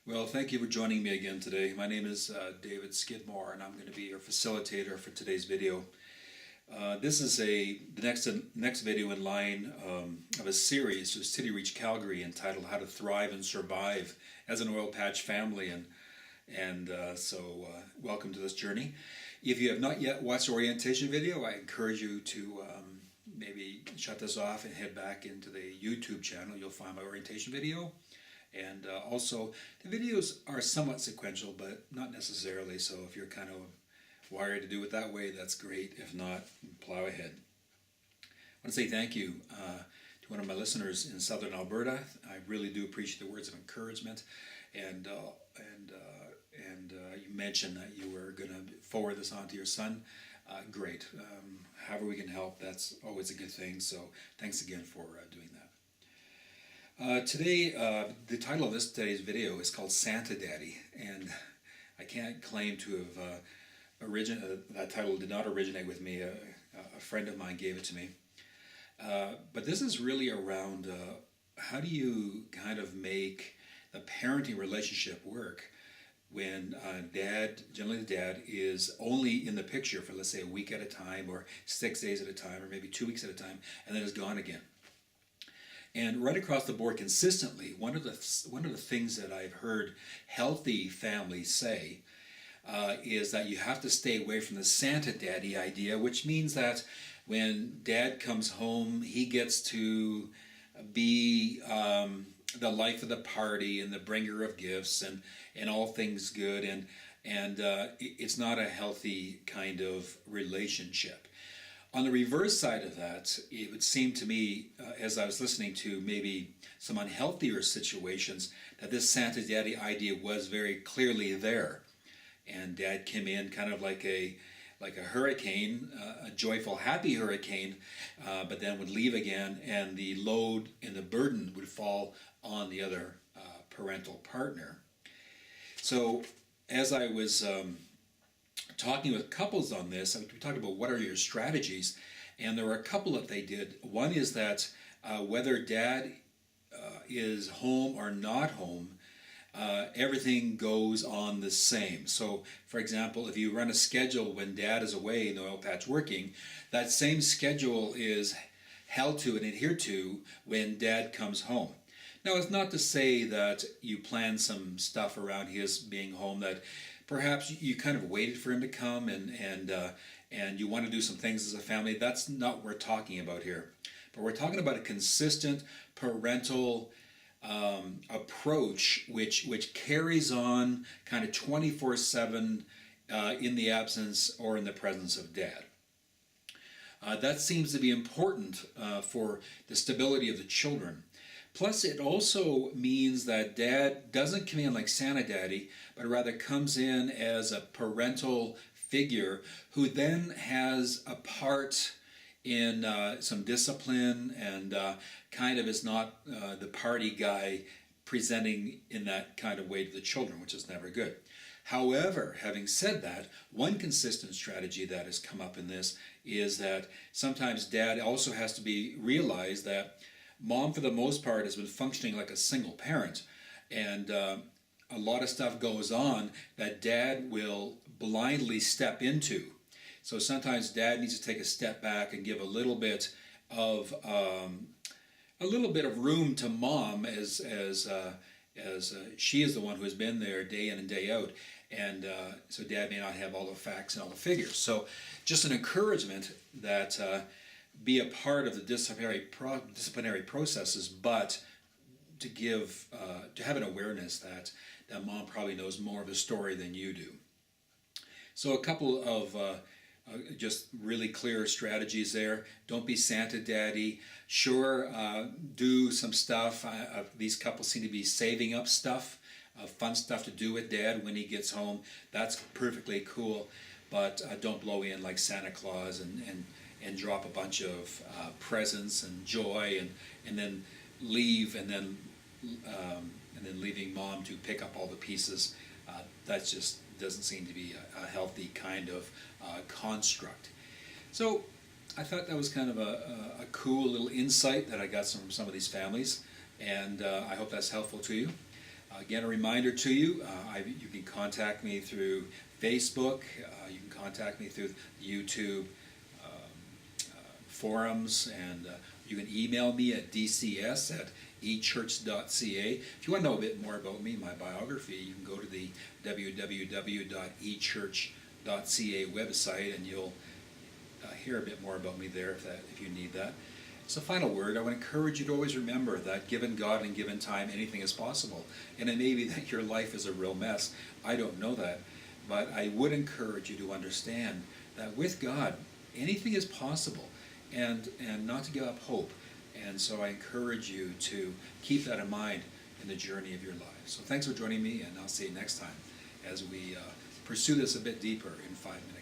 Well, thank you for joining me again today. My name is David Skidmore, and I'm going to be your facilitator for today's video. This is the next video in line of a series to City Reach Calgary entitled "How to Thrive and Survive as an Oilpatch Family," so welcome to this journey. If you have not yet watched the orientation video, I encourage you to maybe shut this off and head back into the YouTube channel. You'll find my orientation video. And also, the videos are somewhat sequential, but not necessarily, so if you're kind of wired to do it that way, that's great. If not, plow ahead. I want to say thank you to one of my listeners in southern Alberta. I really do appreciate the words of encouragement, and you mentioned that you were going to forward this on to your son. Great. However we can help, that's always a good thing, so thanks again for doing that. Today, the title of today's video is called Santa Daddy, and I can't claim to have that title did not originate with me. A friend of mine gave it to me. But this is really around how do you kind of make the parenting relationship work when generally the dad is only in the picture for, let's say, a week at a time, or 6 days at a time, or maybe 2 weeks at a time, and then is gone again. And right across the board consistently, one of the things that I've heard healthy families say is that you have to stay away from the Santa Daddy idea, which means that when dad comes home, he gets to be the life of the party and the bringer of gifts and all things good, and it's not a healthy kind of relationship. On the reverse side of that, it would seem to me, as I was listening to maybe some unhealthier situations, that this Santa Daddy idea was very clearly there. And dad came in kind of like a hurricane, a joyful, happy hurricane, but then would leave again, and the load and the burden would fall on the other parental partner. So as I was talking with couples on this, we talked about what are your strategies, and there were a couple that they did. One is that whether dad is home or not home, everything goes on the same. So, for example, if you run a schedule when dad is away in the oil patch working, that same schedule is held to and adhered to when dad comes home. Now, it's not to say that you plan some stuff around his being home that perhaps you kind of waited for him to come and you want to do some things as a family. That's not what we're talking about here. But we're talking about a consistent parental approach which carries on kind of 24/7 in the absence or in the presence of dad. That seems to be important for the stability of the children. Plus, it also means that dad doesn't come in like Santa Daddy, but rather comes in as a parental figure who then has a part in some discipline and kind of is not the party guy presenting in that kind of way to the children, which is never good. However, having said that, one consistent strategy that has come up in this is that sometimes dad also has to be realized that mom, for the most part, has been functioning like a single parent, and a lot of stuff goes on that dad will blindly step into. So sometimes dad needs to take a step back and give a little bit of room to mom, as she is the one who has been there day in and day out, and so dad may not have all the facts and all the figures. So just an encouragement that be a part of the disciplinary processes, but to have an awareness that mom probably knows more of the story than you do. So a couple of just really clear strategies there. Don't be Santa Daddy. Sure, do some stuff. These couples seem to be saving up stuff, fun stuff to do with dad when he gets home. That's perfectly cool, but don't blow in like Santa Claus and drop a bunch of presents and joy and then leave and then leaving mom to pick up all the pieces. That just doesn't seem to be a healthy kind of construct. So I thought that was kind of a cool little insight that I got from some of these families, and I hope that's helpful to you. Again, a reminder to you, you can contact me through Facebook, you can contact me through YouTube forums, and you can email me at dcs@echurch.ca. If you want to know a bit more about me, my biography, you can go to the www.echurch.ca website, and you'll hear a bit more about me there if you need that. So final word, I would encourage you to always remember that given God and given time, anything is possible. And it may be that your life is a real mess. I don't know that. But I would encourage you to understand that with God, anything is possible, and not to give up hope. And so I encourage you to keep that in mind in the journey of your life. So thanks for joining me, and I'll see you next time as we pursue this a bit deeper in 5 minutes.